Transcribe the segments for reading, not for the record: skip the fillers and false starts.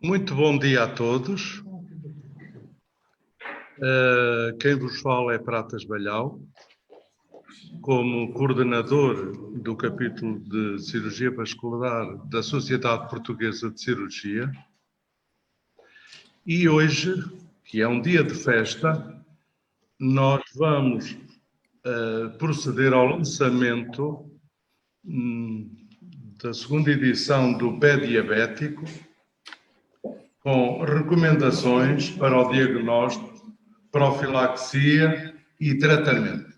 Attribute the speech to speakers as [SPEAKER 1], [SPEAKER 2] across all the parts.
[SPEAKER 1] Muito bom dia a todos. Quem vos fala é Pratas Balhau, como coordenador do capítulo de Cirurgia Vascular da Sociedade Portuguesa de Cirurgia. E hoje, que é um dia de festa, nós vamos proceder ao lançamento da segunda edição do Pé Diabético, com recomendações para o diagnóstico, profilaxia e tratamento.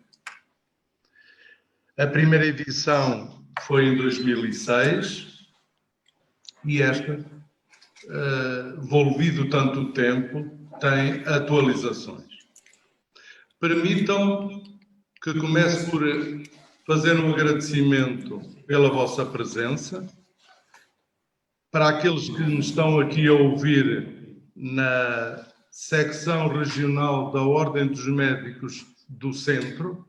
[SPEAKER 1] A primeira edição foi em 2006 e esta, volvido tanto tempo, tem atualizações. Permitam que comece por fazer um agradecimento pela vossa presença. Para aqueles que me estão aqui a ouvir na secção regional da Ordem dos Médicos do Centro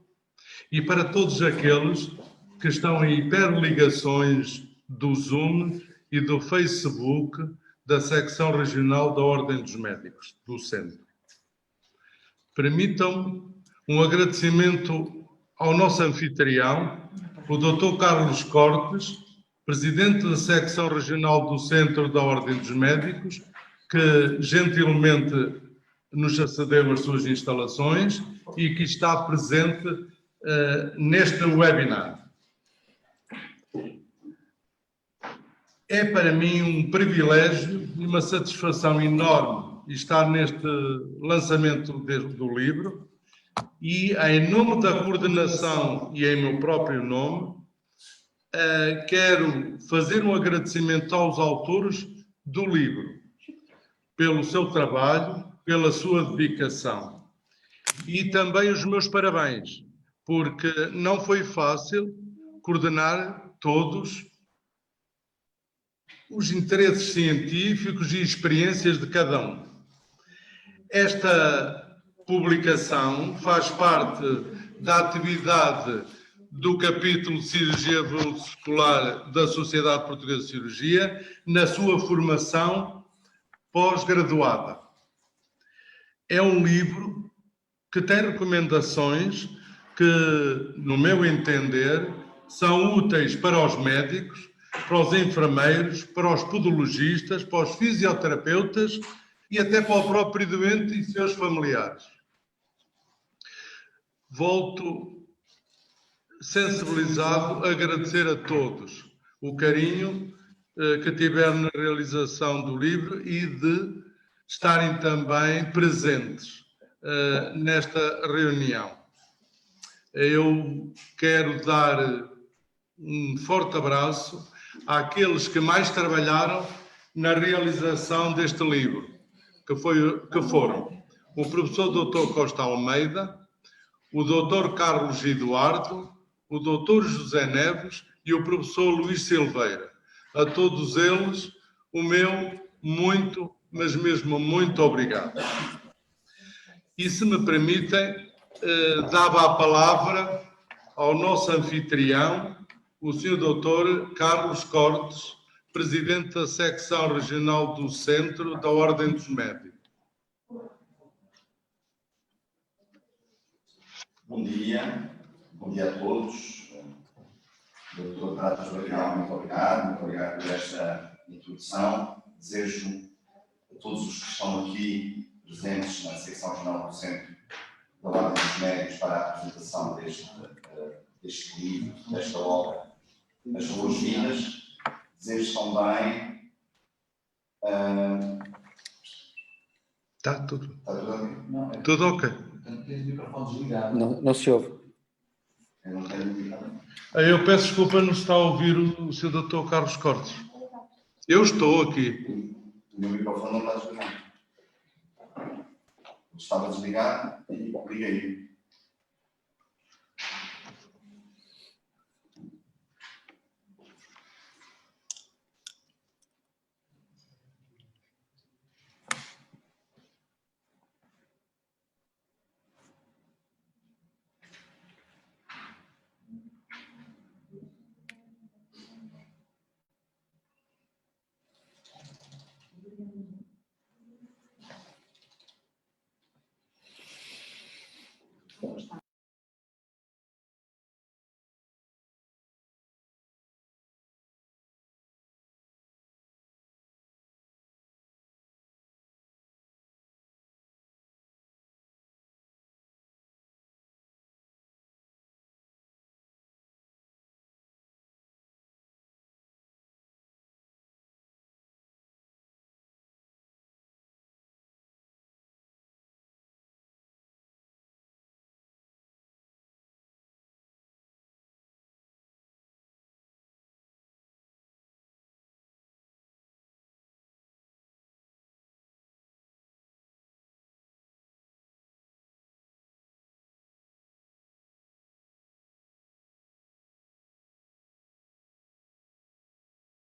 [SPEAKER 1] e para todos aqueles que estão em hiperligações do Zoom e do Facebook da secção regional da Ordem dos Médicos do Centro. Permitam um agradecimento ao nosso anfitrião, o Dr. Carlos Cortes, Presidente da secção regional do Centro da Ordem dos Médicos, que gentilmente nos acedeu as suas instalações e que está presente neste webinar. É para mim um privilégio e uma satisfação enorme estar neste lançamento do livro e, em nome da coordenação e em meu próprio nome, quero fazer um agradecimento aos autores do livro, pelo seu trabalho, pela sua dedicação. E também os meus parabéns, porque não foi fácil coordenar todos os interesses científicos e experiências de cada um. Esta publicação faz parte da atividade do capítulo de Cirurgia Vascular da Sociedade Portuguesa de Cirurgia, na sua formação pós-graduada. É um livro que tem recomendações que, no meu entender, são úteis para os médicos, para os enfermeiros, para os podologistas, para os fisioterapeutas e até para o próprio doente e seus familiares. Volto sensibilizado a agradecer a todos o carinho que tiveram na realização do livro e de estarem também presentes nesta reunião. Eu quero dar um forte abraço àqueles que mais trabalharam na realização deste livro, que foram o professor Dr. Costa Almeida, o Dr. Carlos Eduardo, o Dr. José Neves e o professor Luís Silveira. A todos eles, o meu muito, mas mesmo muito obrigado. E se me permitem, dava a palavra ao nosso anfitrião, o Sr. Dr. Carlos Cortes, Presidente da secção regional do Centro da Ordem dos Médicos.
[SPEAKER 2] Bom dia a todos. Dr. Pratas Balhau, muito obrigado por esta introdução. Desejo a todos os que estão aqui presentes na secção regional do Centro da Ordem dos Médicos para a apresentação deste livro, desta obra, as boas-vindas. Desejo também...
[SPEAKER 1] Está tudo.
[SPEAKER 2] Está tudo ok?
[SPEAKER 1] Não, tudo ok.
[SPEAKER 3] Não se ouve.
[SPEAKER 2] Eu não tenho microfone.
[SPEAKER 1] Eu peço desculpa, não se está a ouvir o Sr. Dr. Carlos Cortes. Eu estou aqui.
[SPEAKER 2] O meu microfone não está desligado. Estava desligado e liguei.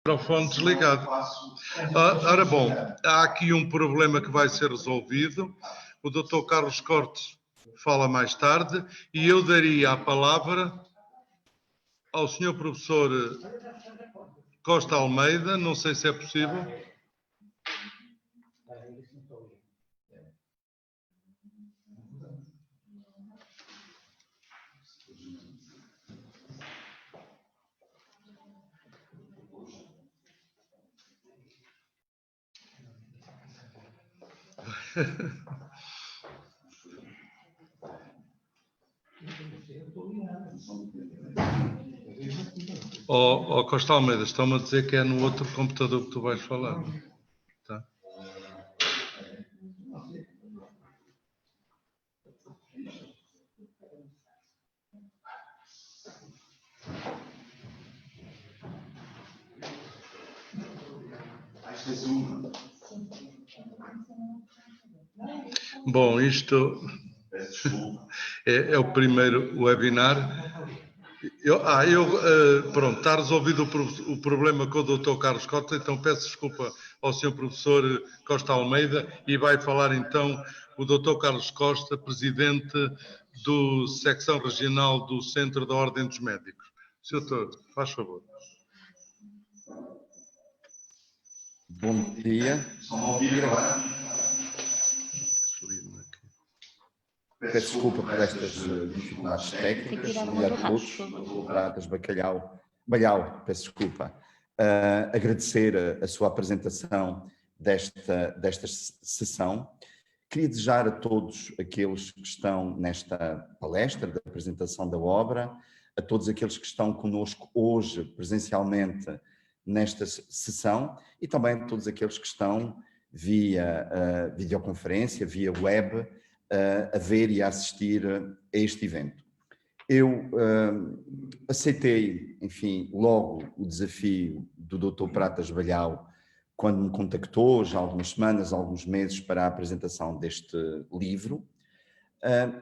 [SPEAKER 1] Microfone desligado. Ora bom, há aqui um problema que vai ser resolvido. O Dr. Carlos Cortes fala mais tarde e eu daria a palavra ao Sr. Professor Costa Almeida. Não sei se é possível. Costa Almeida, estão-me a dizer que é no outro computador que tu vais falar. Tá? Bom, isto é o primeiro webinar. Pronto, está resolvido o problema com o Dr. Carlos Costa, então peço desculpa ao Sr. Professor Costa Almeida e vai falar então o Dr. Carlos Costa, Presidente do Secção Regional do Centro da Ordem dos Médicos. Sr. Doutor, faz favor.
[SPEAKER 3] Bom dia.
[SPEAKER 2] Estão a ouvir agora?
[SPEAKER 3] Peço desculpa por estas dificuldades técnicas. Bom dia a todos. Dr. Pratas Balhau, peço desculpa. Agradecer a sua apresentação desta sessão. Queria desejar a todos aqueles que estão nesta palestra da apresentação da obra, a todos aqueles que estão conosco hoje presencialmente nesta sessão e também a todos aqueles que estão via videoconferência, via web, a ver e a assistir a este evento. Eu aceitei, enfim, logo o desafio do Dr. Pratas Balhau quando me contactou, já há algumas semanas, alguns meses, para a apresentação deste livro,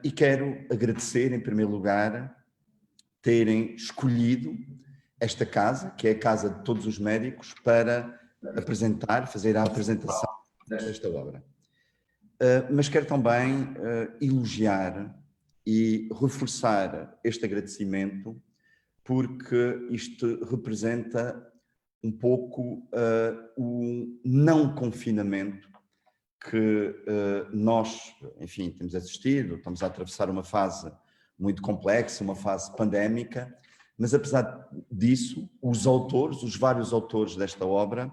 [SPEAKER 3] e quero agradecer, em primeiro lugar, terem escolhido esta casa, que é a casa de todos os médicos, para fazer a apresentação desta obra. Mas quero também elogiar e reforçar este agradecimento, porque isto representa um pouco o não confinamento que nós, enfim, temos assistido. Estamos a atravessar uma fase muito complexa, uma fase pandémica, mas apesar disso, os vários autores desta obra,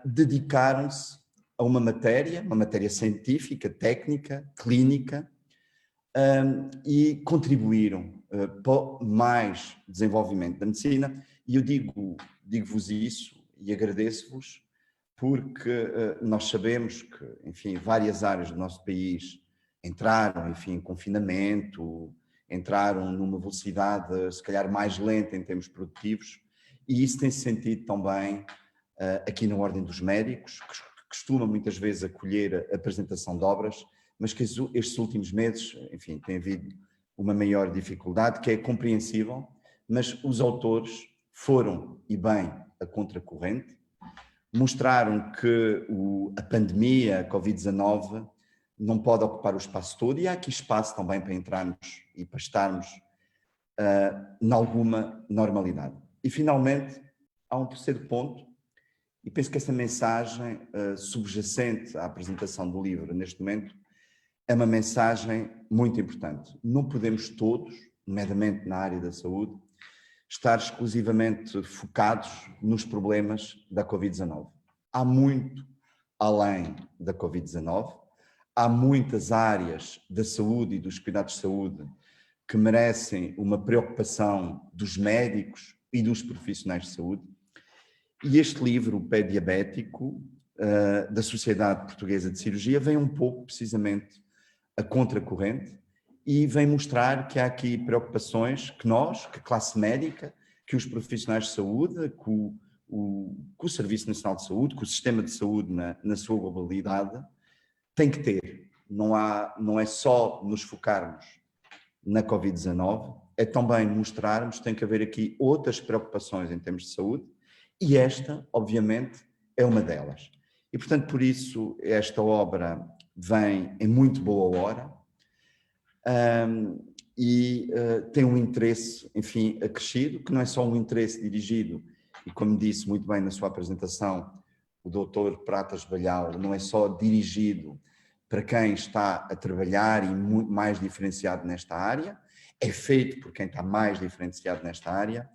[SPEAKER 3] dedicaram-se a uma matéria científica, técnica, clínica, e contribuíram para mais desenvolvimento da medicina. E eu digo-vos isso e agradeço-vos, porque nós sabemos que, enfim, várias áreas do nosso país entraram, enfim, em confinamento, entraram numa velocidade, se calhar, mais lenta em termos produtivos, e isso tem-se sentido também aqui na Ordem dos Médicos, que costuma muitas vezes acolher a apresentação de obras, mas que estes últimos meses, enfim, tem havido uma maior dificuldade, que é compreensível, mas os autores foram, e bem, a contracorrente, mostraram que a pandemia, a Covid-19, não pode ocupar o espaço todo, e há aqui espaço também para entrarmos e para estarmos em alguma normalidade. E, finalmente, há um terceiro ponto, e penso que essa mensagem subjacente à apresentação do livro, neste momento, é uma mensagem muito importante. Não podemos todos, nomeadamente na área da saúde, estar exclusivamente focados nos problemas da Covid-19. Há muito além da Covid-19, há muitas áreas da saúde e dos cuidados de saúde que merecem uma preocupação dos médicos e dos profissionais de saúde. E este livro, o Pé Diabético, da Sociedade Portuguesa de Cirurgia, vem um pouco, precisamente, a contracorrente e vem mostrar que há aqui preocupações que nós, que a classe médica, que os profissionais de saúde, que o Serviço Nacional de Saúde, que o sistema de saúde na sua globalidade, tem que ter. Não é só nos focarmos na Covid-19, é também mostrarmos que tem que haver aqui outras preocupações em termos de saúde E esta, obviamente, é uma delas. E, portanto, por isso, esta obra vem em muito boa hora e tem um interesse, enfim, acrescido, que não é só um interesse dirigido, e como disse muito bem na sua apresentação, o doutor Pratas Balhau, não é só dirigido para quem está a trabalhar e muito mais diferenciado nesta área, é feito por quem está mais diferenciado nesta área,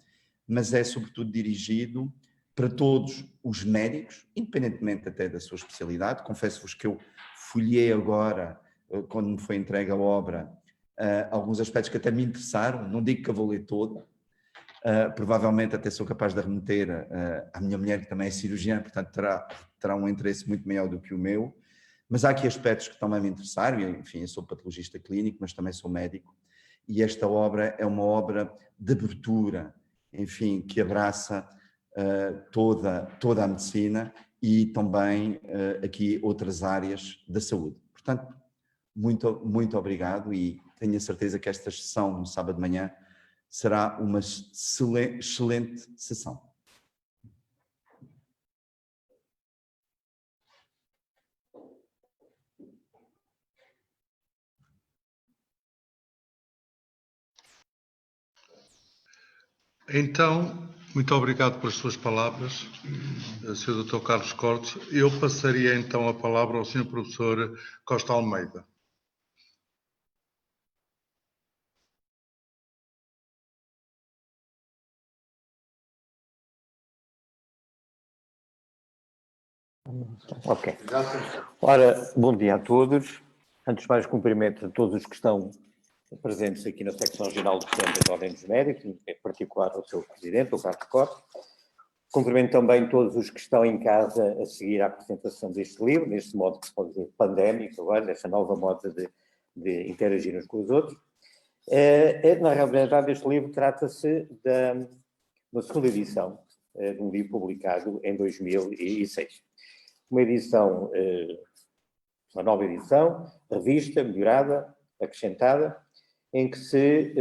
[SPEAKER 3] mas é sobretudo dirigido para todos os médicos, independentemente até da sua especialidade. Confesso-vos que eu folhei agora, quando me foi entregue a obra, alguns aspectos que até me interessaram, não digo que a vou ler toda, provavelmente até sou capaz de remeter à minha mulher, que também é cirurgiã, portanto terá um interesse muito maior do que o meu, mas há aqui aspectos que também me interessaram, enfim, eu sou patologista clínico, mas também sou médico, e esta obra é uma obra de abertura, enfim, que abraça toda a medicina e também aqui outras áreas da saúde. Portanto, muito obrigado e tenho a certeza que esta sessão no sábado de manhã será uma excelente sessão.
[SPEAKER 1] Então, muito obrigado pelas suas palavras, Sr. Dr. Carlos Cortes. Eu passaria então a palavra ao Sr. Professor Costa Almeida.
[SPEAKER 4] Ok. Ora, bom dia a todos. Antes de mais, cumprimento a todos os que estão presentes aqui na Secção-Geral do Centro da Ordem dos Médicos, em particular ao seu presidente, o Carlos Costa. Cumprimento também todos os que estão em casa a seguir a apresentação deste livro, neste modo que se pode dizer pandémico, agora, nesta nova moda de interagir uns com os outros. Na realidade, este livro trata-se da segunda edição de um livro publicado em 2006. Uma edição, uma nova edição, revista, melhorada, acrescentada, em que se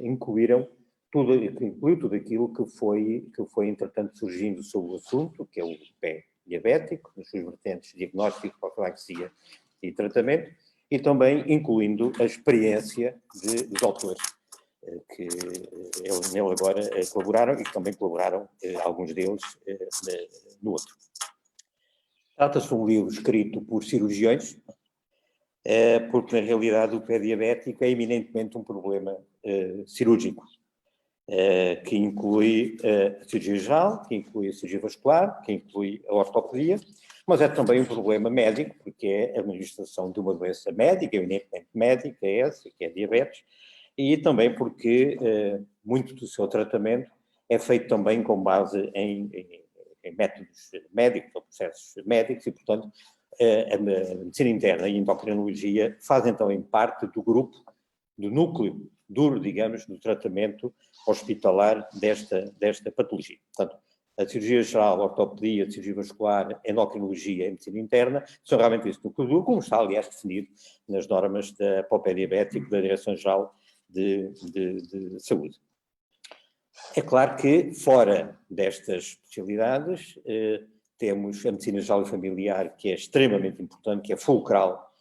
[SPEAKER 4] incluiu tudo aquilo que foi entretanto surgindo sobre o assunto, que é o pé diabético, nas suas vertentes diagnóstico, profilaxia e tratamento, e também incluindo a experiência dos autores, que nele agora colaboraram e que também colaboraram, alguns deles, no outro. Trata-se de um livro escrito por cirurgiões, porque na realidade o pé diabético é eminentemente um problema cirúrgico, que inclui a cirurgia geral, que inclui a cirurgia vascular, que inclui a ortopedia, mas é também um problema médico, porque é a administração de uma doença médica, eminentemente médica, é essa, que é diabetes, e também porque muito do seu tratamento é feito também com base em métodos médicos, ou processos médicos, e, portanto, a medicina interna e a endocrinologia fazem também parte do grupo, do núcleo duro, digamos, do tratamento hospitalar desta patologia. Portanto, a cirurgia geral, a ortopedia, a cirurgia vascular, a endocrinologia e a medicina interna são realmente esse núcleo duro, como está, aliás, definido nas normas para o pé diabético da Direção-Geral de Saúde. É claro que, fora destas especialidades, temos a medicina geral e familiar, que é extremamente importante, que é fulcral,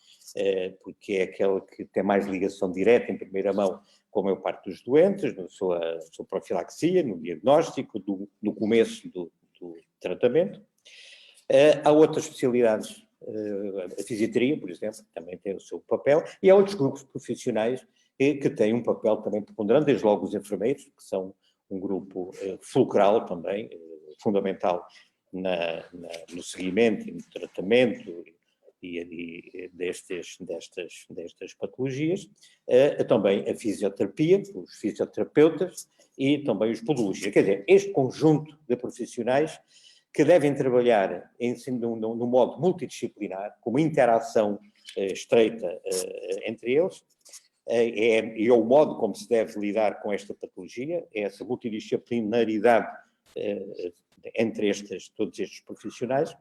[SPEAKER 4] porque é aquela que tem mais ligação direta, em primeira mão, com a maior parte dos doentes, na sua profilaxia, no diagnóstico, no começo do tratamento. Há outras especialidades, a fisiatria, por exemplo, que também tem o seu papel, e há outros grupos profissionais que têm um papel também preponderante, desde logo os enfermeiros, que são um grupo fulcral também, fundamental no seguimento e no tratamento e destas patologias, também a fisioterapia, os fisioterapeutas e também os podologistas. Quer dizer, este conjunto de profissionais que devem trabalhar num modo multidisciplinar, com uma interação estreita entre eles, é o modo como se deve lidar com esta patologia, é essa multidisciplinaridade entre todos estes profissionais,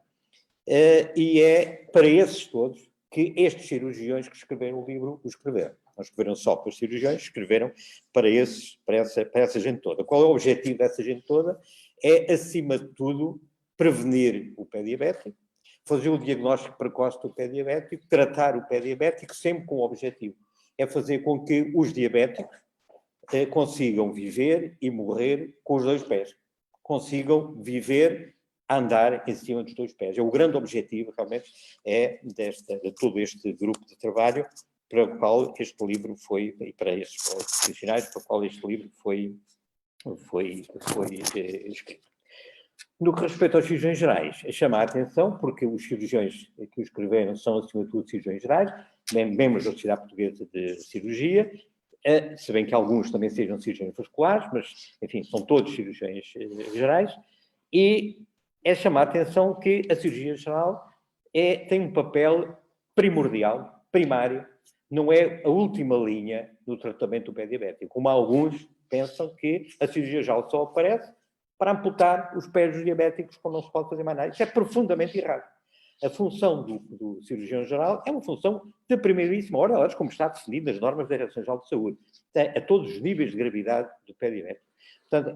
[SPEAKER 4] e é para esses todos que estes cirurgiões que escreveram o livro o escreveram. Não escreveram só para os cirurgiões, escreveram para essa gente toda. Qual é o objetivo dessa gente toda? é, acima de tudo, prevenir o pé diabético, fazer o diagnóstico precoce do pé diabético, tratar o pé diabético sempre com o objetivo. É fazer com que os diabéticos consigam viver e morrer com os 2 pés. Consigam viver, andar em cima dos 2 pés. É o grande objetivo, realmente, de todo este grupo de trabalho para o qual este livro foi, e para estes profissionais, para o qual este livro foi escrito. No que respeita aos cirurgiões gerais, chama a atenção porque os cirurgiões que o escreveram são, acima de tudo, cirurgiões gerais, membros da Sociedade Portuguesa de Cirurgia, se bem que alguns também sejam cirurgiões vasculares, mas, enfim, são todos cirurgiões gerais, e é chamar a atenção que a cirurgia geral tem um papel primordial, primário, não é a última linha no tratamento do pé diabético, como alguns pensam que a cirurgia geral só aparece para amputar os pés dos diabéticos quando não se pode fazer mais nada. Isso é profundamente errado. A função do cirurgião geral é uma função de primeiríssima ordem, aliás, como está definido nas normas da Direção-Geral de Saúde, a todos os níveis de gravidade do pé diabético. Portanto,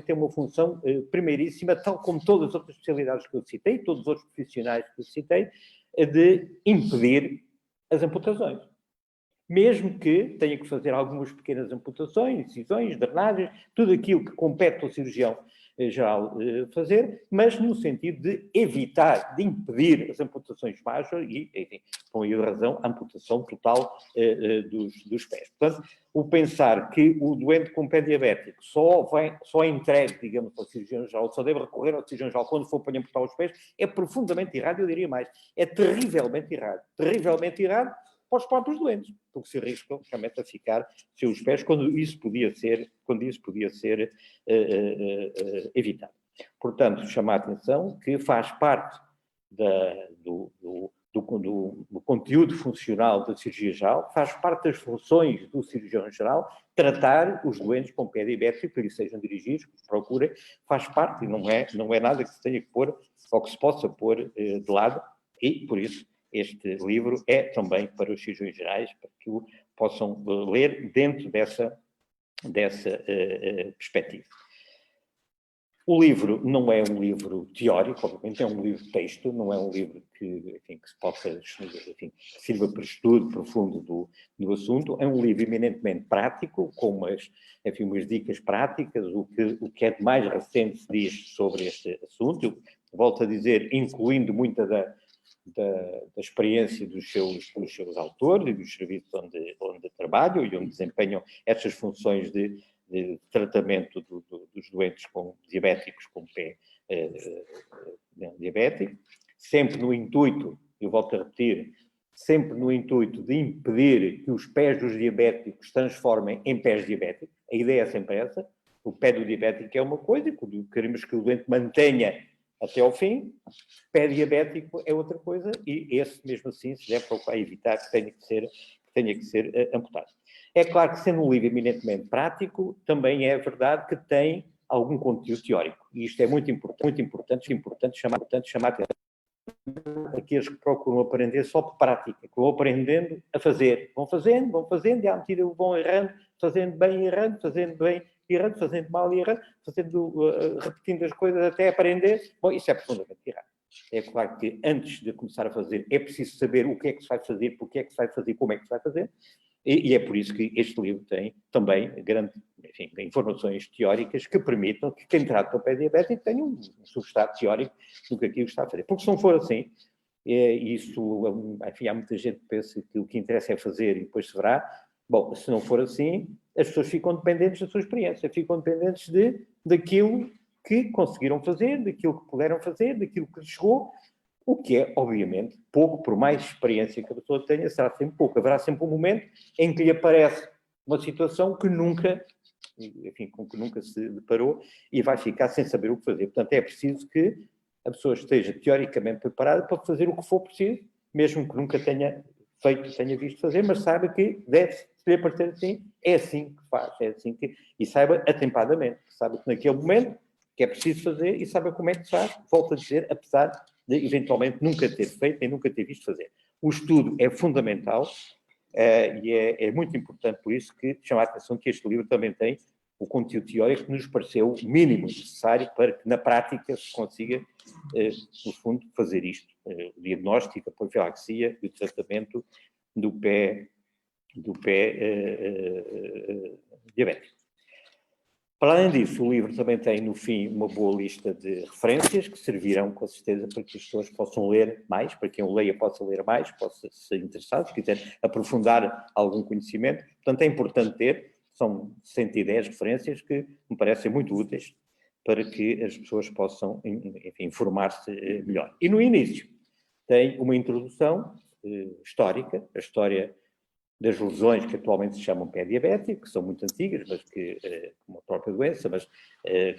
[SPEAKER 4] tem uma função primeiríssima, tal como todas as outras especialidades que eu citei, todos os outros profissionais que eu citei, de impedir as amputações. Mesmo que tenha que fazer algumas pequenas amputações, incisões, drenagens, tudo aquilo que compete ao cirurgião geral fazer, mas no sentido de evitar, de impedir as amputações majores e, enfim, com a razão, a amputação total dos pés. Portanto, o pensar que o doente com pé diabético só é entregue, digamos, ao cirurgião geral, só deve recorrer ao cirurgião geral quando for para amputar os pés, é profundamente errado, eu diria mais, é terrivelmente errado para os próprios doentes, porque se arriscam realmente a ficar sem os pés quando isso podia ser evitado. Portanto, chamar a atenção que faz parte do conteúdo funcional da cirurgia geral, faz parte das funções do cirurgião geral, tratar os doentes com pé diabético, que lhes sejam dirigidos, que procurem, faz parte, e não é nada que se tenha que pôr, ou que se possa pôr de lado, e, por isso, este livro é também para os cirurgiões gerais, para que o possam ler dentro dessa perspectiva. O livro não é um livro teórico, obviamente, é um livro de texto, não é um livro que se possa, enfim, sirva para estudo profundo do assunto, é um livro eminentemente prático, com umas dicas práticas, o que é de mais recente se diz sobre este assunto, eu volto a dizer, incluindo muita da experiência dos seus autores e dos serviços onde trabalham e onde desempenham estas funções de tratamento dos doentes diabéticos com pé diabético, sempre no intuito, eu volto a repetir, sempre no intuito de impedir que os pés dos diabéticos se transformem em pés diabéticos. A ideia é sempre essa. O pé do diabético é uma coisa, e queremos que o doente mantenha até ao fim. Pé diabético é outra coisa, e esse, mesmo assim, se deve procurar evitar que tenha que ser amputado. É claro que, sendo um livro eminentemente prático, também é verdade que tem algum conteúdo teórico. E isto é muito importante chamar a atenção aqueles que procuram aprender só por prática, que vão aprendendo a fazer. Vão fazendo, e à medida vão errando, fazendo bem e errando, fazendo bem e errando, fazendo mal e errando, repetindo as coisas até aprender. Bom, isso é profundamente errado. É claro que antes de começar a fazer é preciso saber o que é que se vai fazer, porque é que se vai fazer, como é que se vai fazer, e é por isso que este livro tem também informações teóricas que permitam que quem trata o pé diabético tenha um substrato teórico do que aquilo está a fazer. Porque se não for assim, há muita gente que pensa que o que interessa é fazer e depois se verá. Bom, se não for assim, as pessoas ficam dependentes da sua experiência, ficam dependentes daquilo que conseguiram fazer, daquilo que puderam fazer, daquilo que lhes chegou, o que é, obviamente, pouco, por mais experiência que a pessoa tenha, será sempre pouco. Haverá sempre um momento em que lhe aparece uma situação que nunca se deparou e vai ficar sem saber o que fazer. Portanto, é preciso que a pessoa esteja teoricamente preparada para fazer o que for preciso, mesmo que nunca tenha visto fazer, mas saiba que deve, se lhe aparecer assim, é assim que faz, e saiba atempadamente, saiba que naquele momento que é preciso fazer e saiba como é que se faz, volto a dizer, apesar de eventualmente nunca ter feito e nunca ter visto fazer. O estudo é fundamental e é muito importante, por isso que chama a atenção que este livro também tem o conteúdo teórico que nos pareceu o mínimo necessário para que na prática se consiga, no fundo, fazer isto. O diagnóstico, a profilaxia e o tratamento do pé diabético. Para além disso, o livro também tem, no fim, uma boa lista de referências que servirão, com certeza, para que as pessoas possam ler mais, para quem o leia possa ler mais, possa ser interessado, se quiser aprofundar algum conhecimento. Portanto, é importante ter, são 110 referências que me parecem muito úteis para que as pessoas possam, enfim, informar-se melhor. E no início tem uma introdução histórica, a história das lesões que atualmente se chamam pé diabético, que são muito antigas, mas que, como a própria doença, mas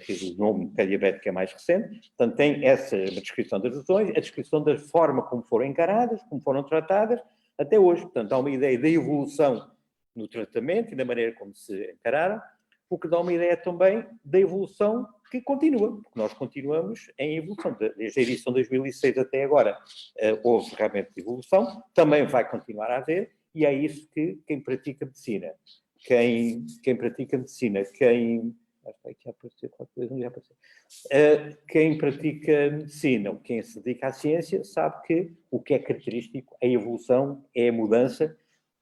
[SPEAKER 4] que o nome de pé diabético é mais recente. Portanto, tem essa descrição das lesões, a descrição da forma como foram encaradas, como foram tratadas, até hoje. Portanto, há uma ideia da evolução no tratamento e da maneira como se encararam, o que dá uma ideia também da evolução que continua, porque nós continuamos em evolução. Desde a edição de 2006 até agora houve realmente evolução, também vai continuar a haver, e é isso que quem pratica medicina, quem pratica medicina, quem pratica medicina, ou quem se dedica à ciência, sabe que o que é característico é a evolução, é a mudança,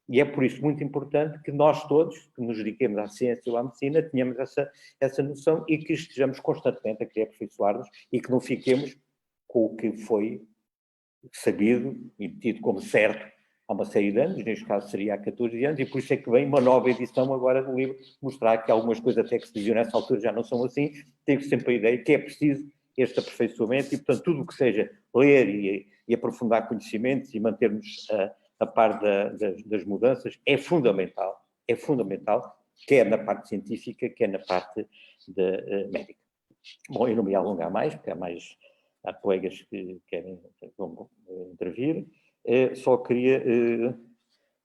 [SPEAKER 4] e é por isso muito importante que nós todos, que nos dediquemos à ciência ou à medicina, tenhamos essa noção e que estejamos constantemente a querer aperfeiçoar-nos e que não fiquemos com o que foi sabido e tido como certo há uma série de anos, neste caso seria há 14 anos, e por isso é que vem uma nova edição agora do livro, mostrar que algumas coisas até que se diziam nessa altura já não são assim, tenho sempre a ideia que é preciso este aperfeiçoamento e, portanto, tudo o que seja ler e aprofundar conhecimentos e mantermos a par das mudanças é fundamental, quer na parte científica, quer na parte médica. Bom, eu não me ia alongar mais, porque há colegas que vão intervir. Só queria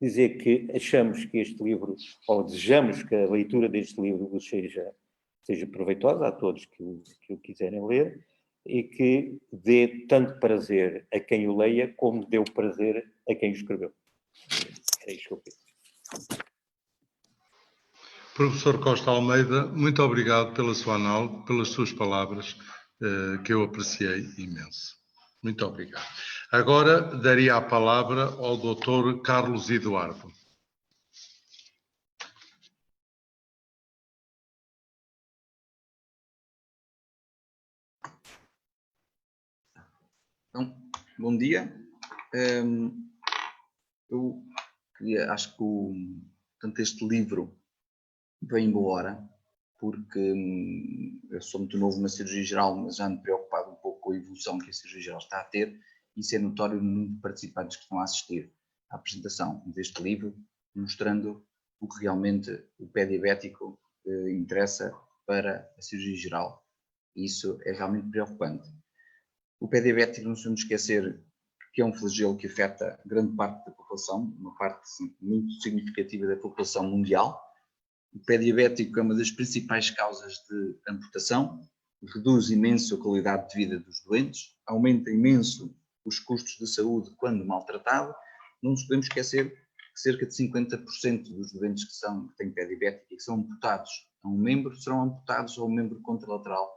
[SPEAKER 4] dizer que achamos que este livro, ou desejamos que a leitura deste livro vos seja proveitosa a todos que o quiserem ler e que dê tanto prazer a quem o leia como deu prazer a quem o escreveu. É isto que eu penso.
[SPEAKER 1] Professor Costa Almeida, muito obrigado pela sua análise, pelas suas palavras, que eu apreciei imenso. Muito obrigado. Agora daria a palavra ao Dr. Carlos Eduardo.
[SPEAKER 5] Então, bom dia. Eu acho que portanto, este livro vem em boa hora, porque eu sou muito novo na cirurgia geral, mas já ando preocupado um pouco com a evolução que a cirurgia geral está a ter. Isso é notório no número de participantes que estão a assistir à apresentação deste livro, mostrando o que realmente o pé diabético interessa para a cirurgia geral. E isso é realmente preocupante. O pé diabético, não se podemos esquecer que é um flagelo que afeta grande parte da população, uma parte muito significativa da população mundial. O pé diabético é uma das principais causas de amputação, reduz imenso a qualidade de vida dos doentes, aumenta imenso os custos de saúde quando maltratado. Não nos podemos esquecer que cerca de 50% dos doentes que têm pé diabético e que são amputados a um membro, serão amputados a um membro contralateral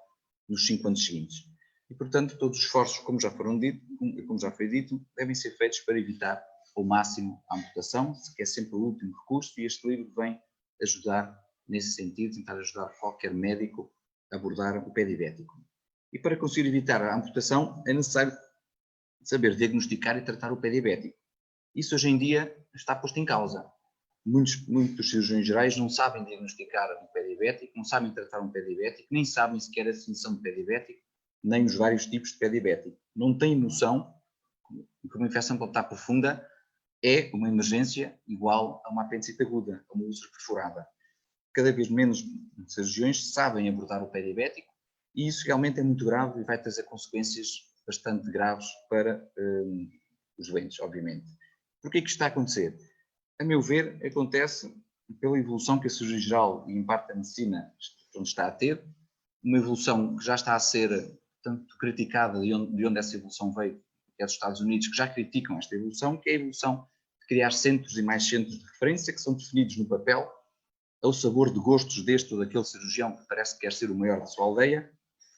[SPEAKER 5] nos 5 anos seguintes. E, portanto, todos os esforços, como já foi dito, devem ser feitos para evitar ao máximo a amputação, que é sempre o último recurso, e este livro vem ajudar nesse sentido, tentar ajudar qualquer médico a abordar o pé diabético. E para conseguir evitar a amputação, é necessário saber diagnosticar e tratar o pé diabético. Isso hoje em dia está posto em causa. Muitos cirurgiões gerais não sabem diagnosticar um pé diabético, não sabem tratar um pé diabético, nem sabem sequer a definição de pé diabético, nem os vários tipos de pé diabético. Não têm noção que uma infecção pulmonar profunda é uma emergência igual a uma apendicite aguda, a uma úlcera perfurada. Cada vez menos cirurgiões sabem abordar o pé diabético e isso realmente é muito grave e vai trazer consequências bastante graves para os doentes, obviamente. Por que é que isto está a acontecer? A meu ver, acontece pela evolução que a cirurgia geral e em parte a medicina está a ter, uma evolução que já está a ser tanto criticada de onde essa evolução veio, que é dos Estados Unidos, que já criticam esta evolução, que é a evolução de criar centros e mais centros de referência, que são definidos no papel, ao sabor de gostos deste ou daquele cirurgião que parece que quer ser o maior da sua aldeia.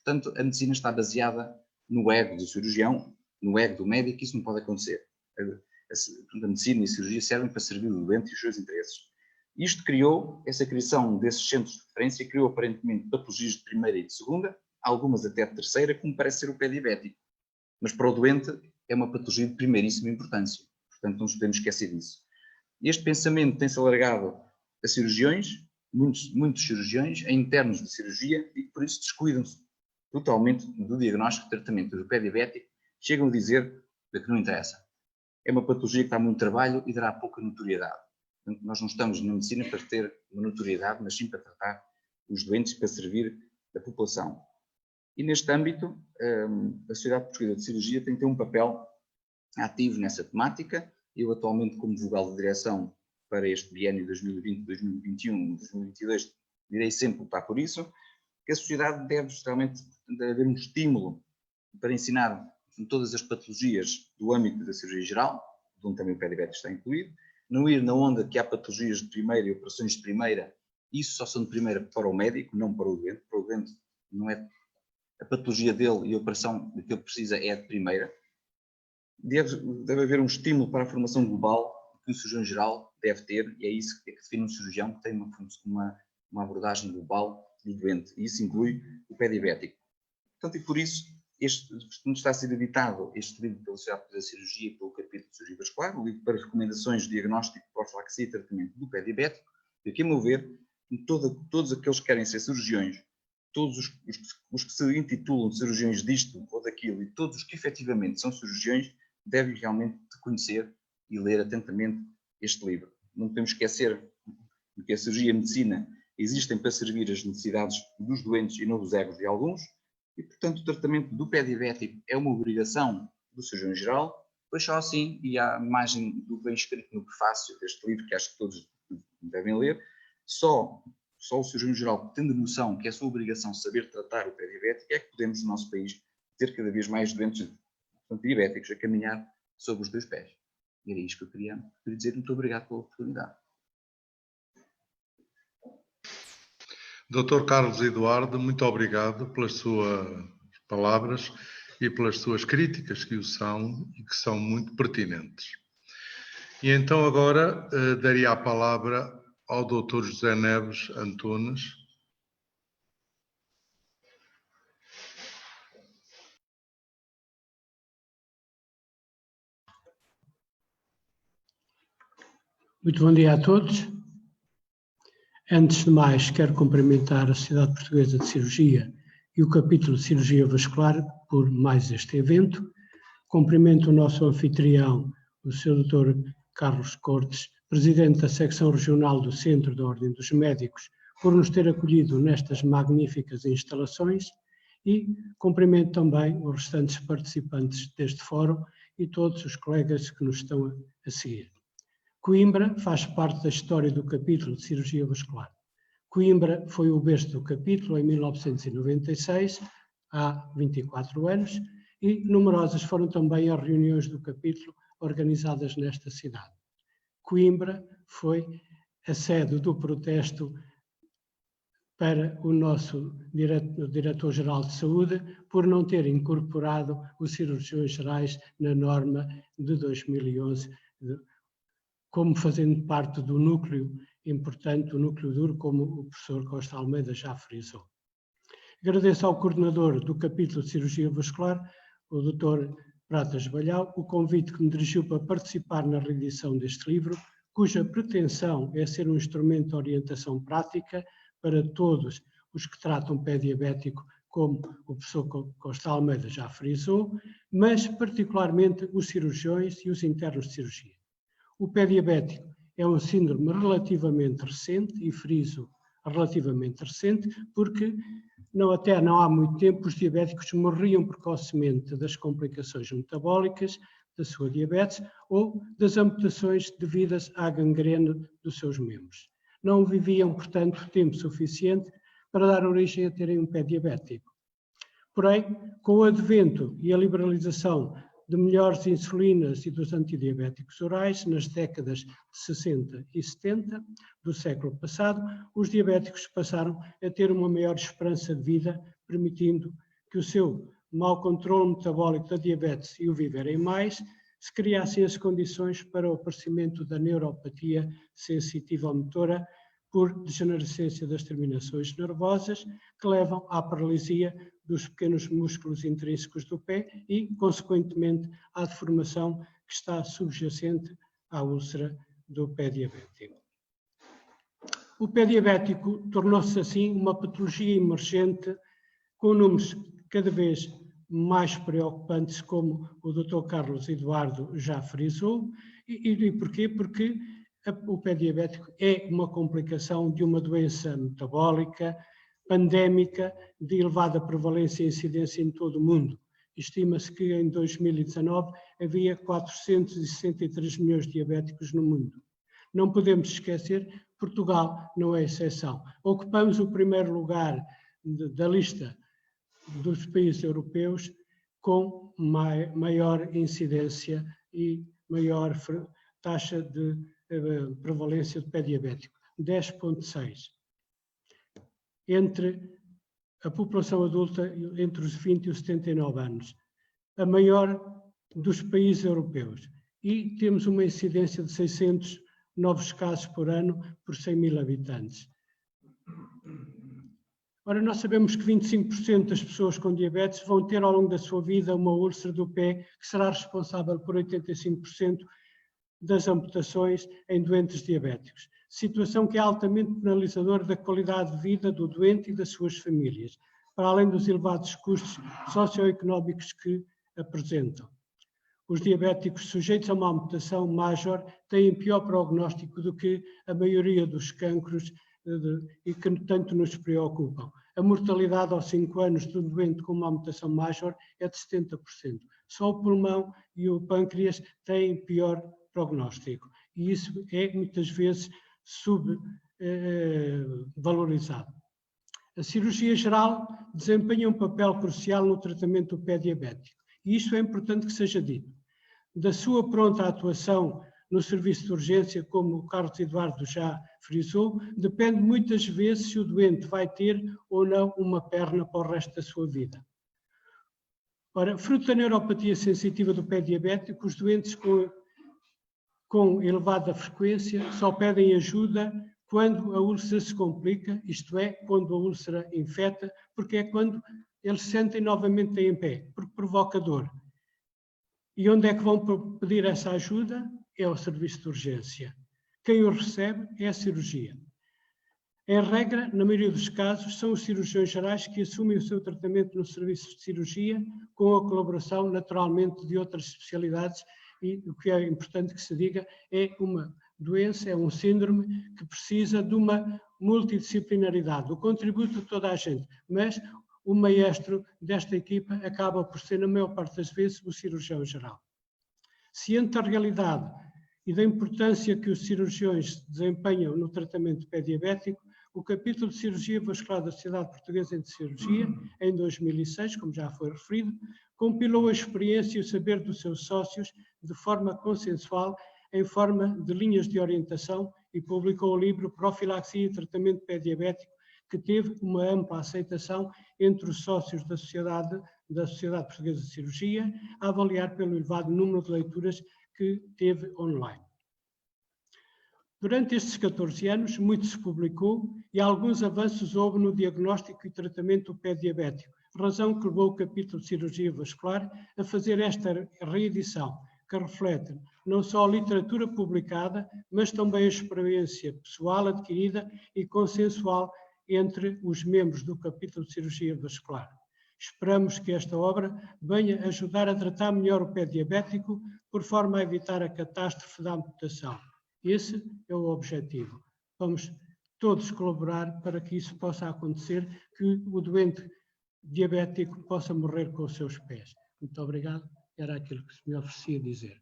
[SPEAKER 5] Portanto, a medicina está baseada no ego do cirurgião, no ego do médico, e isso não pode acontecer. A medicina e a cirurgia servem para servir o doente e os seus interesses. Isto criou, essa criação desses centros de referência, criou aparentemente patologias de primeira e de segunda, algumas até de terceira, como parece ser o pé diabético. Mas para o doente é uma patologia de primeiríssima importância. Portanto, não nos podemos esquecer disso. Este pensamento tem-se alargado a cirurgiões, muitos cirurgiões, a internos de cirurgia, e por isso descuidam-se totalmente do diagnóstico e tratamento do pé diabético, chegam a dizer que não interessa. É uma patologia que dá muito trabalho e dará pouca notoriedade. Portanto, nós não estamos na medicina para ter uma notoriedade, mas sim para tratar os doentes e para servir a população. E neste âmbito, a Sociedade Portuguesa de Cirurgia tem que ter um papel ativo nessa temática. Eu atualmente, como vogal de direção para este biênio 2020, 2021, 2022, direi sempre lutar por isso, que a sociedade deve realmente haver um estímulo para ensinar todas as patologias do âmbito da cirurgia geral, onde também o pé diabético está incluído, não ir na onda que há patologias de primeira e operações de primeira, isso só são de primeira para o médico, não para o doente. Para o doente não é a patologia dele e a operação que ele precisa é de primeira. Deve haver um estímulo para a formação global que o cirurgião geral deve ter, e é isso que define um cirurgião que tem uma abordagem global do doente, e isso inclui o pé diabético. Portanto, e por isso, está a ser editado este livro pela Sociedade Portuguesa de Cirurgia e pelo capítulo de cirurgia vascular, um livro para recomendações de diagnóstico, profilaxia e tratamento do pé diabético, e aqui, a meu ver, todos aqueles que querem ser cirurgiões, todos os que se intitulam cirurgiões disto ou daquilo, e todos os que efetivamente são cirurgiões, devem realmente conhecer e ler atentamente este livro. Não podemos esquecer que a cirurgia e a medicina existem para servir as necessidades dos doentes e não dos egos de alguns, e, portanto, o tratamento do pé diabético é uma obrigação do cirurgião geral, pois só assim, e à imagem do bem escrito no prefácio deste livro, que acho que todos devem ler, só o cirurgião geral, tendo noção que é a sua obrigação saber tratar o pé diabético, é que podemos, no nosso país, ter cada vez mais doentes diabéticos a caminhar sobre os dois pés. E era isto que eu queria dizer. Muito obrigado pela oportunidade.
[SPEAKER 1] Dr. Carlos Eduardo, muito obrigado pelas suas palavras e pelas suas críticas, que o são e que são muito pertinentes. E então agora daria a palavra ao Dr. José Neves Antunes.
[SPEAKER 6] Muito bom dia a todos. Antes de mais, quero cumprimentar a Sociedade Portuguesa de Cirurgia e o capítulo de Cirurgia Vascular por mais este evento. Cumprimento o nosso anfitrião, o Sr. Dr. Carlos Cortes, Presidente da Secção Regional do Centro da Ordem dos Médicos, por nos ter acolhido nestas magníficas instalações, e cumprimento também os restantes participantes deste fórum e todos os colegas que nos estão a seguir. Coimbra faz parte da história do capítulo de cirurgia vascular. Coimbra foi o berço do capítulo em 1996, há 24 anos, e numerosas foram também as reuniões do capítulo organizadas nesta cidade. Coimbra foi a sede do protesto para o nosso Diretor-Geral de Saúde por não ter incorporado os cirurgiões gerais na norma de 2011, como fazendo parte do núcleo importante, o núcleo duro, como o professor Costa Almeida já frisou. Agradeço ao coordenador do capítulo de cirurgia vascular, o Dr. Pratas Balhau, o convite que me dirigiu para participar na reedição deste livro, cuja pretensão é ser um instrumento de orientação prática para todos os que tratam pé diabético, como o professor Costa Almeida já frisou, mas particularmente os cirurgiões e os internos de cirurgia. O pé diabético é um síndrome relativamente recente, e friso relativamente recente, porque até não há muito tempo os diabéticos morriam precocemente das complicações metabólicas da sua diabetes ou das amputações devidas à gangrena dos seus membros. Não viviam, portanto, tempo suficiente para dar origem a terem um pé diabético. Porém, com o advento e a liberalização de melhores insulinas e dos antidiabéticos orais nas décadas de 60 e 70 do século passado, os diabéticos passaram a ter uma maior esperança de vida, permitindo que o seu mau controle metabólico da diabetes e o viverem mais, se criassem as condições para o aparecimento da neuropatia sensitiva motora por degenerescência das terminações nervosas, que levam à paralisia dos pequenos músculos intrínsecos do pé e, consequentemente, à deformação que está subjacente à úlcera do pé diabético. O pé diabético tornou-se, assim, uma patologia emergente com números cada vez mais preocupantes, como o Dr. Carlos Eduardo já frisou. E porquê? Porque o pé diabético é uma complicação de uma doença metabólica, pandémica, de elevada prevalência e incidência em todo o mundo. Estima-se que em 2019 havia 463 milhões de diabéticos no mundo. Não podemos esquecer, Portugal não é exceção. Ocupamos o primeiro lugar da lista dos países europeus com maior incidência e maior taxa de prevalência de pé diabético, 10,6. Entre a população adulta entre os 20 e os 79 anos, a maior dos países europeus. E temos uma incidência de 600 novos casos por ano por 100 mil habitantes. Ora, nós sabemos que 25% das pessoas com diabetes vão ter ao longo da sua vida uma úlcera do pé que será responsável por 85% das amputações em doentes diabéticos. Situação que é altamente penalizadora da qualidade de vida do doente e das suas famílias, para além dos elevados custos socioeconómicos que apresentam. Os diabéticos sujeitos a uma amputação major têm pior prognóstico do que a maioria dos cancros e que tanto nos preocupam. A mortalidade aos 5 anos de um doente com uma amputação major é de 70%. Só o pulmão e o pâncreas têm pior prognóstico. E isso é muitas vezes subvalorizado. A cirurgia geral desempenha um papel crucial no tratamento do pé diabético. E isto é importante que seja dito. Da sua pronta atuação no serviço de urgência, como o Carlos Eduardo já frisou, depende muitas vezes se o doente vai ter ou não uma perna para o resto da sua vida. Ora, fruto da neuropatia sensitiva do pé diabético, os doentes com elevada frequência só pedem ajuda quando a úlcera se complica, isto é, quando a úlcera infecta, porque é quando eles se sentem novamente em pé, porque provoca dor. E onde é que vão pedir essa ajuda? É o serviço de urgência. Quem o recebe é a cirurgia. Em regra, na maioria dos casos, são os cirurgiões gerais que assumem o seu tratamento no serviço de cirurgia, com a colaboração, naturalmente, de outras especialidades, e o que é importante que se diga é uma doença, é um síndrome que precisa de uma multidisciplinaridade, o contributo de toda a gente, mas o maestro desta equipa acaba por ser, na maior parte das vezes, o cirurgião geral. Ciente da realidade e da importância que os cirurgiões desempenham no tratamento do pé diabético, o capítulo de Cirurgia Vascular da Sociedade Portuguesa de Cirurgia, em 2006, como já foi referido, compilou a experiência e o saber dos seus sócios de forma consensual, em forma de linhas de orientação, e publicou o livro Profilaxia e Tratamento do Pé Diabético, que teve uma ampla aceitação entre os sócios da Sociedade Portuguesa de Cirurgia, a avaliar pelo elevado número de leituras que teve online. Durante estes 14 anos, muito se publicou e alguns avanços houve no diagnóstico e tratamento do pé diabético, razão que levou o capítulo de Cirurgia Vascular a fazer esta reedição, que reflete não só a literatura publicada, mas também a experiência pessoal adquirida e consensual entre os membros do capítulo de Cirurgia Vascular. Esperamos que esta obra venha ajudar a tratar melhor o pé diabético, por forma a evitar a catástrofe da amputação. Esse é o objetivo. Vamos todos colaborar para que isso possa acontecer, que o doente diabético possa morrer com os seus pés. Muito obrigado. Era aquilo que se me oferecia dizer.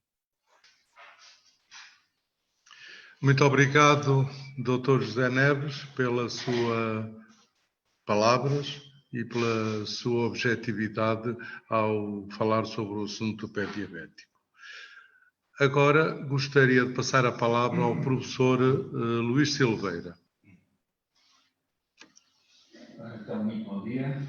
[SPEAKER 1] Muito obrigado, Dr. José Neves, pelas suas palavras. e pela sua objetividade ao falar sobre o assunto do pé diabético. Agora gostaria de passar a palavra ao professor Luís Silveira.
[SPEAKER 7] Então, muito bom dia.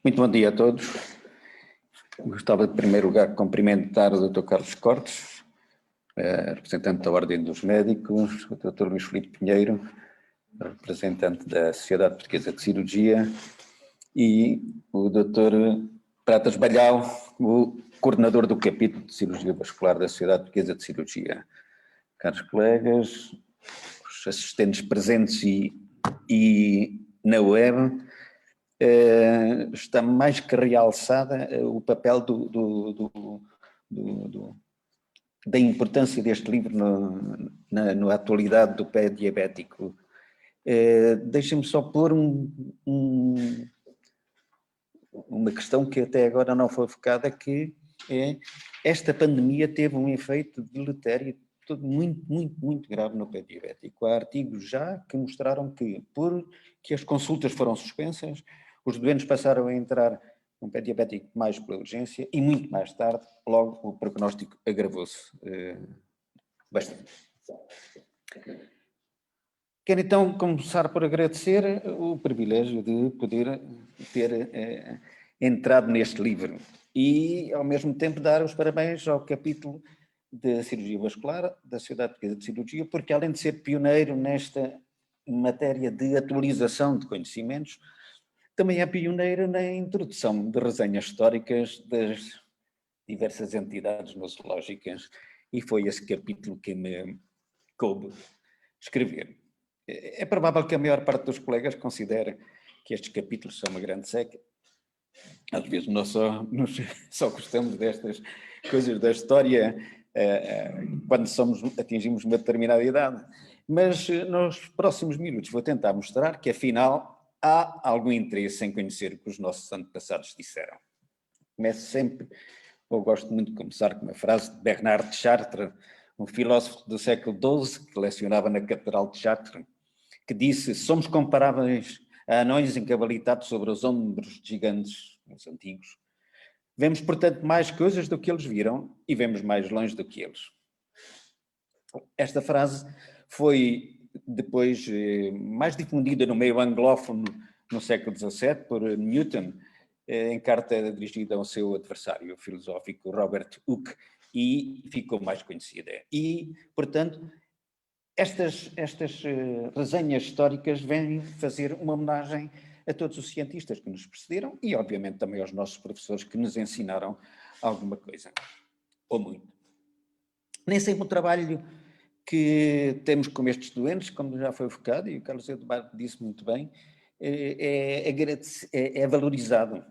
[SPEAKER 4] Muito bom dia a todos. Gostava de, em primeiro lugar, cumprimentar o Dr. Carlos Cortes, representante da Ordem dos Médicos, o Dr. Luís Filipe Pinheiro, representante da Sociedade Portuguesa de Cirurgia, e o Dr. Pratas Balhau, o coordenador do capítulo de Cirurgia Vascular da Sociedade Portuguesa de Cirurgia. Caros colegas, os assistentes presentes e na web, está mais que realçada o papel da importância deste livro na atualidade do pé diabético. Deixem-me só pôr uma questão que até agora não foi focada, que é esta pandemia teve um efeito deletério muito grave no pé diabético. Há artigos já que mostraram que, porque as consultas foram suspensas, os doentes passaram a entrar com pé diabético mais pela urgência e muito mais tarde, logo, o prognóstico agravou-se bastante. Quero então começar por agradecer o privilégio de poder ter entrado neste livro e, ao mesmo tempo, dar os parabéns ao capítulo de Cirurgia Vascular da Sociedade Portuguesa de Cirurgia, porque além de ser pioneiro nesta matéria de atualização de conhecimentos, também é pioneiro na introdução de resenhas históricas das diversas entidades nosológicas, e foi esse capítulo que me coube escrever. É provável que a maior parte dos colegas considere que estes capítulos são uma grande seca. Às vezes nós só gostamos destas coisas da história quando atingimos uma determinada idade. Mas nos próximos minutos vou tentar mostrar que, afinal, há algum interesse em conhecer o que os nossos antepassados disseram. Começo sempre, eu gosto muito de começar com uma frase de Bernard de Chartres, um filósofo do século XII que lecionava na Catedral de Chartres, que disse: somos comparáveis a anões encavalitados sobre os ombros de gigantes, os antigos. Vemos, portanto, mais coisas do que eles viram e vemos mais longe do que eles. Esta frase foi depois mais difundida no meio anglófono no século XVII por Newton, em carta dirigida ao seu adversário filosófico Robert Hooke, e ficou mais conhecida. E, portanto, estas resenhas históricas vêm fazer uma homenagem a todos os cientistas que nos precederam e, obviamente, também aos nossos professores que nos ensinaram alguma coisa, ou muito. Nem sempre o trabalho que temos com estes doentes, como já foi focado, e o Carlos Eduardo disse muito bem, é valorizado.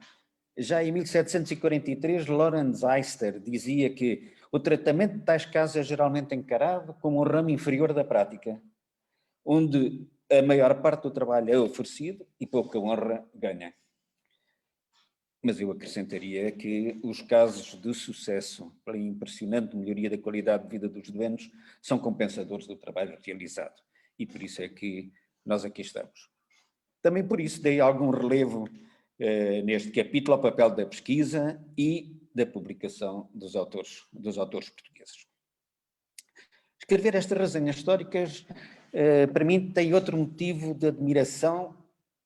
[SPEAKER 4] Já em 1743, Lawrence Eister dizia que o tratamento de tais casos é geralmente encarado como um ramo inferior da prática, onde a maior parte do trabalho é oferecido e pouca honra ganha. Mas eu acrescentaria que os casos de sucesso pela impressionante melhoria da qualidade de vida dos doentes são compensadores do trabalho realizado. E por isso é que nós aqui estamos. Também por isso dei algum relevo neste capítulo ao papel da pesquisa e da publicação dos autores portugueses. Escrever estas resenhas históricas, para mim, tem outro motivo de admiração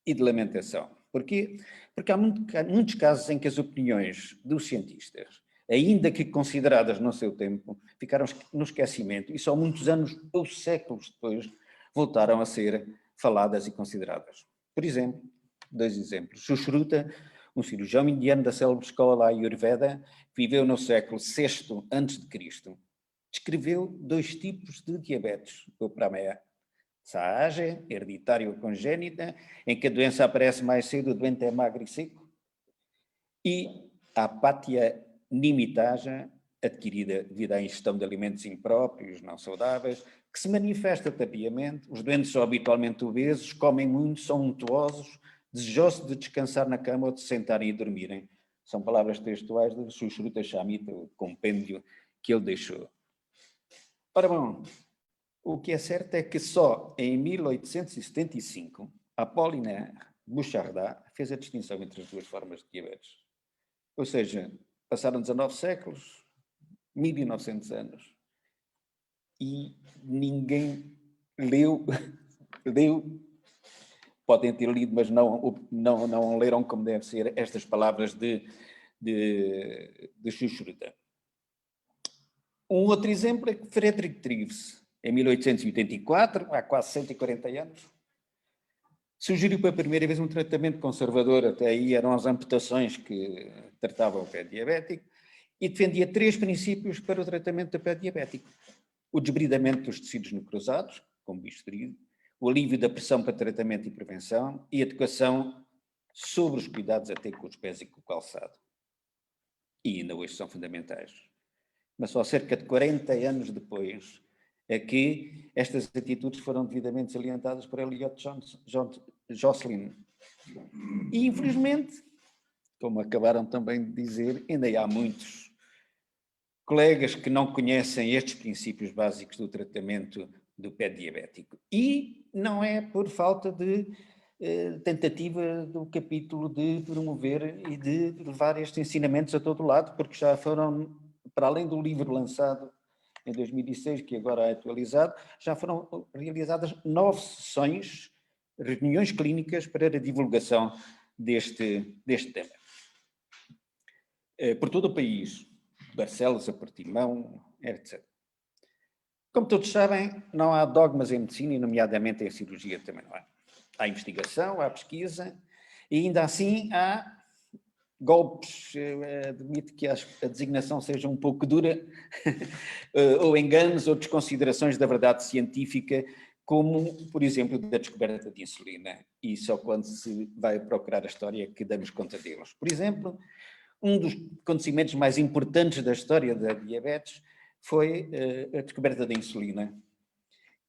[SPEAKER 4] e de lamentação. Porquê? Porque há muitos casos em que as opiniões dos cientistas, ainda que consideradas no seu tempo, ficaram no esquecimento e só muitos anos ou séculos depois voltaram a ser faladas e consideradas. Por exemplo, 2 exemplos. Sushruta, um cirurgião indiano da célebre escola Ayurveda, viveu no século VI a.C., descreveu 2 tipos de diabetes do Prameya. Sahage, hereditário congénita, em que a doença aparece mais cedo, o doente é magro e seco. E a Apatya Nimitaja, adquirida devido à ingestão de alimentos impróprios, não saudáveis, que se manifesta tardiamente. Os doentes são habitualmente obesos, comem muito, são untuosos, desejosos de descansar na cama ou de se sentarem e dormirem. São palavras textuais de Sushruta Samhita, o compêndio que ele deixou.
[SPEAKER 8] Ora bom, o que é certo é que só em 1875 Apollinaire Bouchardat fez a distinção entre as duas formas de diabetes. Ou seja, passaram 19 séculos, 1900 anos, e ninguém leu, podem ter lido, mas não leram como deve ser estas palavras de Schussruder. Um outro exemplo é que Frederick Treves, em 1884, há quase 140 anos, sugeriu pela primeira vez um tratamento conservador, até aí eram as amputações que tratavam o pé diabético, e defendia 3 princípios para o tratamento do pé diabético: o desbridamento dos tecidos necrosados, como bisturi, o alívio da pressão para tratamento e prevenção e a educação sobre os cuidados a ter com os pés e com o calçado. E ainda hoje são fundamentais. Mas só cerca de 40 anos depois é que estas atitudes foram devidamente salientadas por Elliot Jocelyn. E, infelizmente, como acabaram também de dizer, ainda há muitos colegas que não conhecem estes princípios básicos do tratamento do pé diabético. E não é por falta de tentativa do capítulo de promover e de levar estes ensinamentos a todo lado, porque já foram, para além do livro lançado em 2006, que agora é atualizado, já foram realizadas 9 sessões, reuniões clínicas para a divulgação deste tema. Por todo o país, Barcelos, a Portimão, etc. Como todos sabem, não há dogmas em medicina, e nomeadamente em cirurgia também não há. Há investigação, há pesquisa, e ainda assim há golpes, admito que a designação seja um pouco dura, ou enganos ou desconsiderações da verdade científica, como, por exemplo, da descoberta de insulina, e só quando se vai procurar a história que damos conta deles. Por exemplo, um dos acontecimentos mais importantes da história da diabetes foi a descoberta da insulina.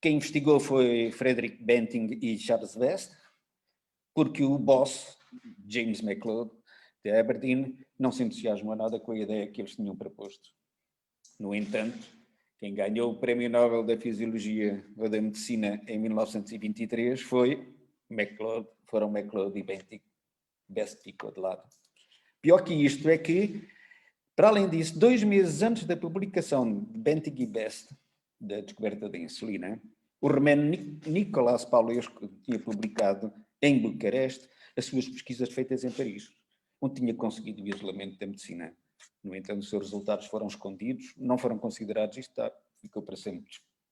[SPEAKER 8] Quem investigou foi Frederick Banting e Charles Best, porque o boss, James McLeod, de Aberdeen, não se entusiasmou nada com a ideia que eles tinham proposto. No entanto, quem ganhou o Prémio Nobel da Fisiologia ou da Medicina em 1923 foram McLeod e Banting. Best ficou de lado. Pior que isto é que, para além disso, 2 meses antes da publicação de Banting e Best, da descoberta da insulina, o romeno Nicolas Paulescu tinha publicado em Bucareste as suas pesquisas feitas em Paris, onde tinha conseguido o isolamento da medicina. No entanto, os seus resultados foram escondidos, não foram considerados, isto ficou para sempre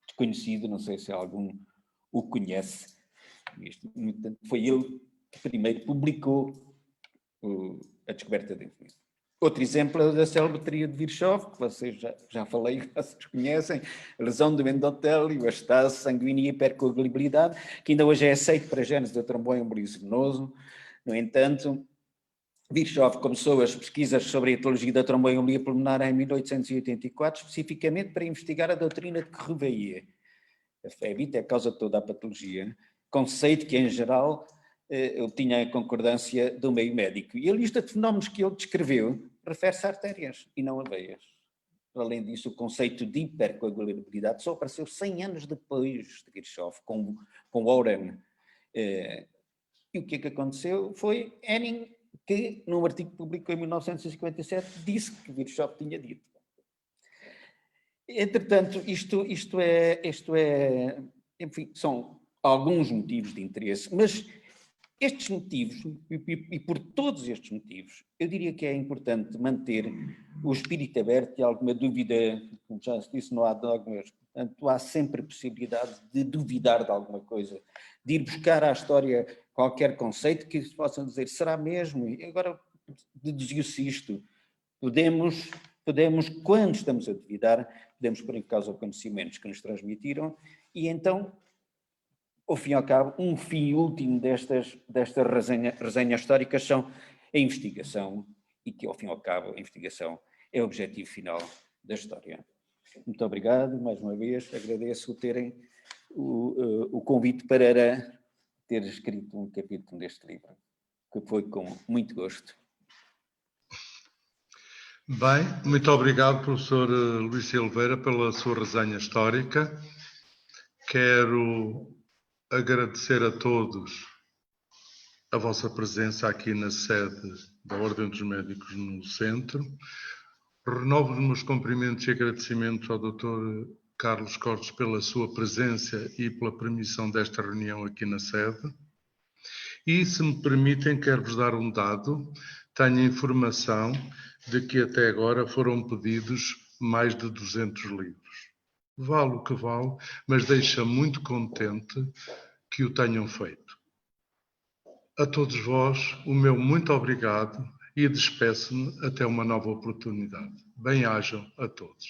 [SPEAKER 8] desconhecido, não sei se algum o conhece. No entanto, foi ele que primeiro publicou a descoberta da insulina. Outro exemplo é da célebre teoria de Virchow, que vocês já falei, vocês conhecem, a lesão do endotélio, a estase sanguínea e a hipercoagulabilidade, que ainda hoje é aceito para genes do tromboembolismo venoso. No entanto, Virchow começou as pesquisas sobre a etiologia da tromboembolia pulmonar em 1884, especificamente para investigar a doutrina de Crevier. A FEBIT é a causa de toda a patologia, conceito que, em geral, obtinha a concordância do meio médico. E a lista de fenómenos que ele descreveu refere-se a artérias e não a veias. Além disso, o conceito de hipercoagulabilidade só apareceu 100 anos depois de Virchow, com Oren. E o que é que aconteceu? Foi Henning que, num artigo que publicou em 1957, disse que Virchow tinha dito. Entretanto, isto é, enfim, são alguns motivos de interesse, mas estes motivos, e por todos estes motivos, eu diria que é importante manter o espírito aberto e alguma dúvida, como já se disse, não há dogmas, portanto há sempre possibilidade de duvidar de alguma coisa, de ir buscar à história qualquer conceito que possam dizer, será mesmo? E agora deduziu-se isto. Podemos, quando estamos a duvidar, podemos pôr em causa conhecimentos que nos transmitiram e então, ao fim e ao cabo, um fim último destas resenhas históricas são a investigação e que, ao fim e ao cabo, a investigação é o objetivo final da história. Muito obrigado, mais uma vez, agradeço terem o convite para ter escrito um capítulo deste livro, que foi com muito gosto.
[SPEAKER 1] Bem, muito obrigado, professor Luís Silveira, pela sua resenha histórica. Quero agradecer a todos a vossa presença aqui na sede da Ordem dos Médicos no Centro. Renovo os meus cumprimentos e agradecimentos ao Dr. Carlos Cortes pela sua presença e pela permissão desta reunião aqui na sede. E, se me permitem, quero-vos dar um dado. Tenho a informação de que até agora foram pedidos mais de 200 livros. Vale o que vale, mas deixa muito contente que o tenham feito. A todos vós, o meu muito obrigado e despeço-me até uma nova oportunidade. Bem-ajam a todos.